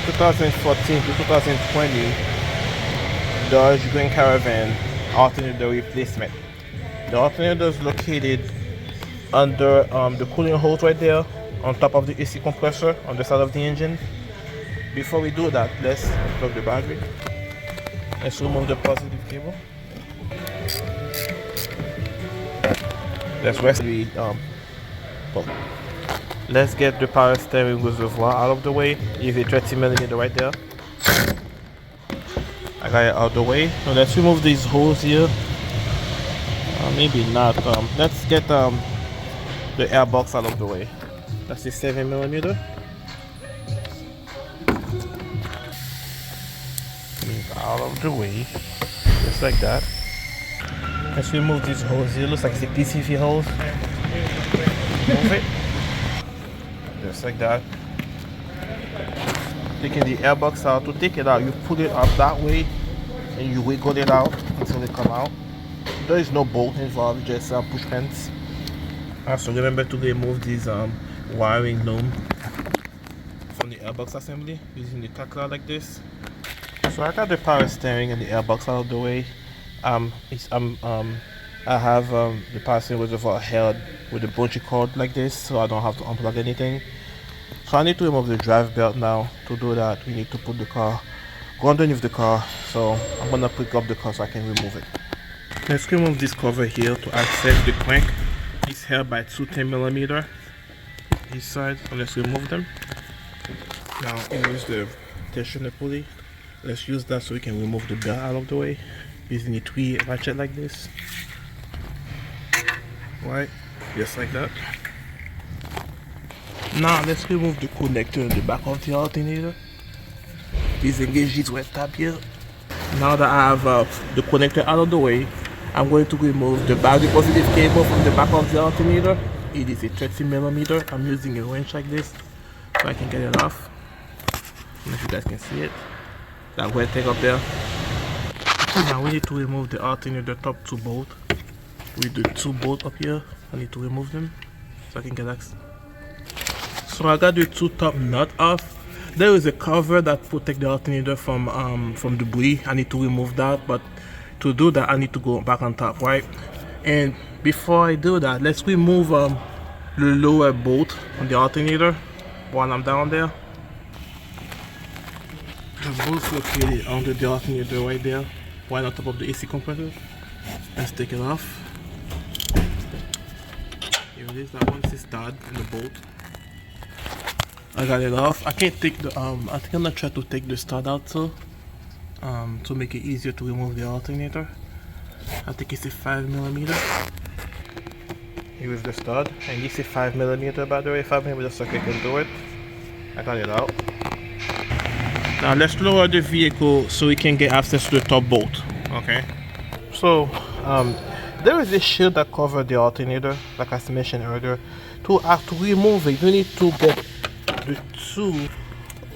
2014 to 2020 Dodge Grand Caravan alternator replacement. The alternator is located under the cooling hose right there on top of the AC compressor on the side of the engine. Before we do that, let's plug the battery. Let's remove the positive cable. Let's rest the well, let's get the power steering reservoir out of the way. Is a 30mm right there. I got it out of the way. Now let's remove these holes here. Maybe not. Let's get the air box out of the way. That's a 7mm. Out of the way, just like that. Let's remove these holes here. Looks like it's a PCV hose. Move it, just like that. Taking the air box out. To take it out, you pull it up that way and you wiggle it out until it come out. There is no bolt involved, just push pins. Also remember to remove these wiring loom from the airbox assembly using the tackler like this. So I got the power steering and the airbox out of the way. I have the power steering reservoir held with a bungee cord like this, so I don't have to unplug anything. So I need to remove the drive belt now. To do that, we need to put the car, go underneath the car. So I'm gonna pick up the car so I can remove it. Let's remove this cover here to access the crank. It's held by two 10mm each side, so let's remove them. Now here's the tensioner pulley. Let's use that so we can remove the belt out of the way using a tweed ratchet like this. Right, just like that. Now let's remove the connector in the back of the alternator. Disengage this red tab here. Now that I have the connector out of the way, I'm going to remove the battery positive cable from the back of the alternator. It is a 30mm. I'm using a wrench like this so I can get it off. I don't know if you guys can see it. That red thing up there. Now we need to remove the alternator top two bolts. With the two bolts up here, I need to remove them so I can get access. So I got the two top nut off. There is a cover that protects the alternator from debris. I need to remove that, but to do that I need to go back on top, right? And before I do that, let's remove the lower bolt on the alternator while I'm down there. The bolt's located under the alternator right there, right on top of the AC compressor. Let's take it off. Here it is. That one's the stud and the bolt. I got it off. I can't take the I think I'm gonna try to take the stud out too, to make it easier to remove the alternator. I think it's a 5mm. Here is the stud, and it's a 5mm by the way. 5mm socket can do it. I got it out. Now let's lower the vehicle so we can get access to the top bolt. Okay. So there is a shield that covers the alternator, like I mentioned earlier. To remove it, you need to get the two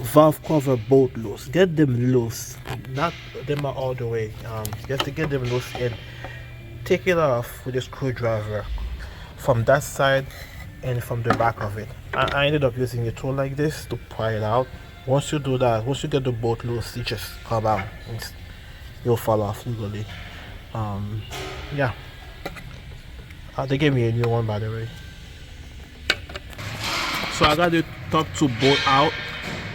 valve cover bolt loose. Get them loose, not them all the way. Just to get them loose and take it off with a screwdriver from that side and from the back of it. I ended up using a tool like this to pry it out. Once you do that, once you get the bolt loose, it just come out. You'll fall off legally. Yeah. They gave me a new one by the way. So I got the top two bolt out.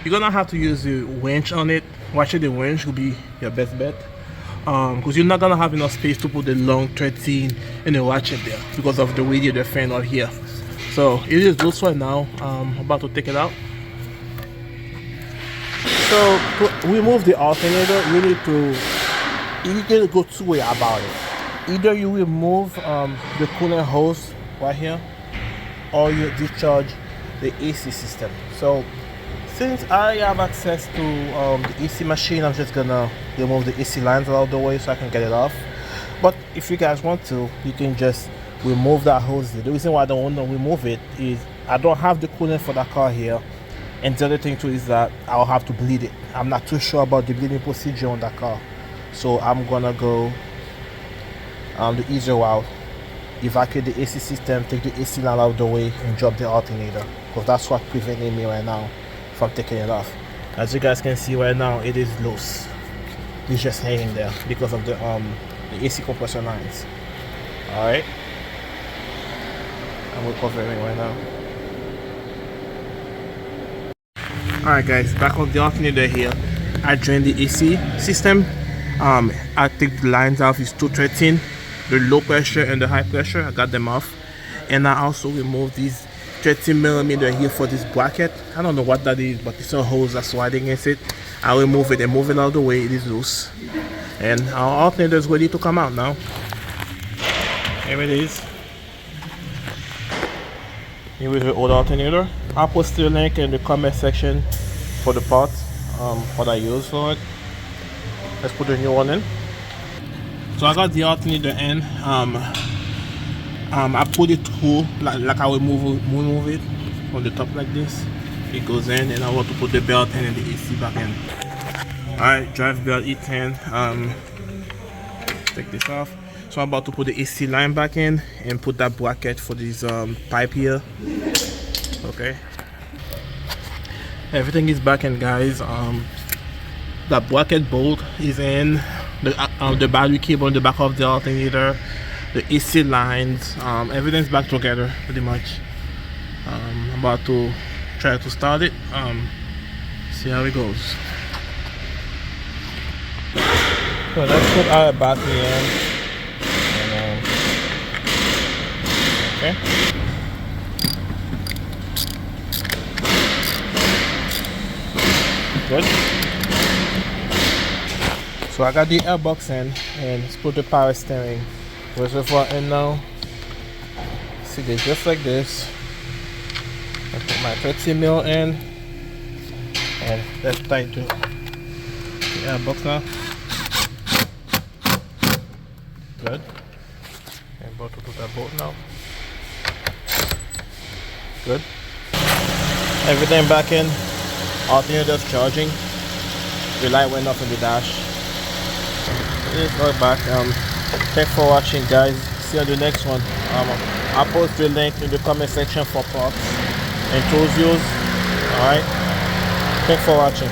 You're gonna have to use the winch on it. Watching the winch will be your best bet, because you're not gonna have enough space to put the long 13 in the ratchet there because of the radiator fan out here. So it is loose right now. I'm about to take it out. So to remove the alternator, you can go two ways about it. Either you remove the coolant hose right here, or you discharge the AC system. So since I have access to the AC machine, I'm just gonna remove the AC lines out of the way so I can get it off. But if you guys want to, you can just remove that hose. The reason why I don't want to remove it is I don't have the coolant for that car here, and the other thing too is that I'll have to bleed it. I'm not too sure about the bleeding procedure on that car, so I'm gonna go the easier route. Evacuate the AC system, take the AC line out of the way, and drop the alternator, because that's what's preventing me right now from taking it off. As you guys can see right now, it is loose. It's just hanging there because of the AC compressor lines. All right, I'm recovering right now. All right, guys, back on the alternator here. I drained the AC system. I take the lines off. It's 213, the low pressure and the high pressure. I got them off, and I also removed these 13mm here for this bracket. I don't know what that is, but it's a hose that's sliding against it. I remove it and move it out of the way. It is loose, and our alternator is ready to come out now. Here it is. Here is the old alternator. I'll post the link in the comment section for the parts, what I use for it. Let's put the new one in. So I got the alternator in. I put it through like I will move it on the top like this. It goes in, and I want to put the belt in and the AC back in. Alright, drive belt E10. Take this off. So I'm about to put the AC line back in and put that bracket for this pipe here. Okay. Everything is back in, guys. That bracket bolt is in. The battery cable in the back of the alternator. The AC lines. Everything's back together pretty much. I'm about to try to start it. See how it goes. So let's put our battery in. Okay. Good. So I got the airbox in, and let's put the power steering reservoir in now. See this, just like this. I put my 30mm in, and let's tighten the airbox now. Good. I'm about to put that bolt now. Good. Everything back in. Alternator's charging. The light went off in the dash. Let's go back. Thanks for watching, guys. See you on the next one. I'll post the link in the comment section for parts and tools used. Alright. Thanks for watching.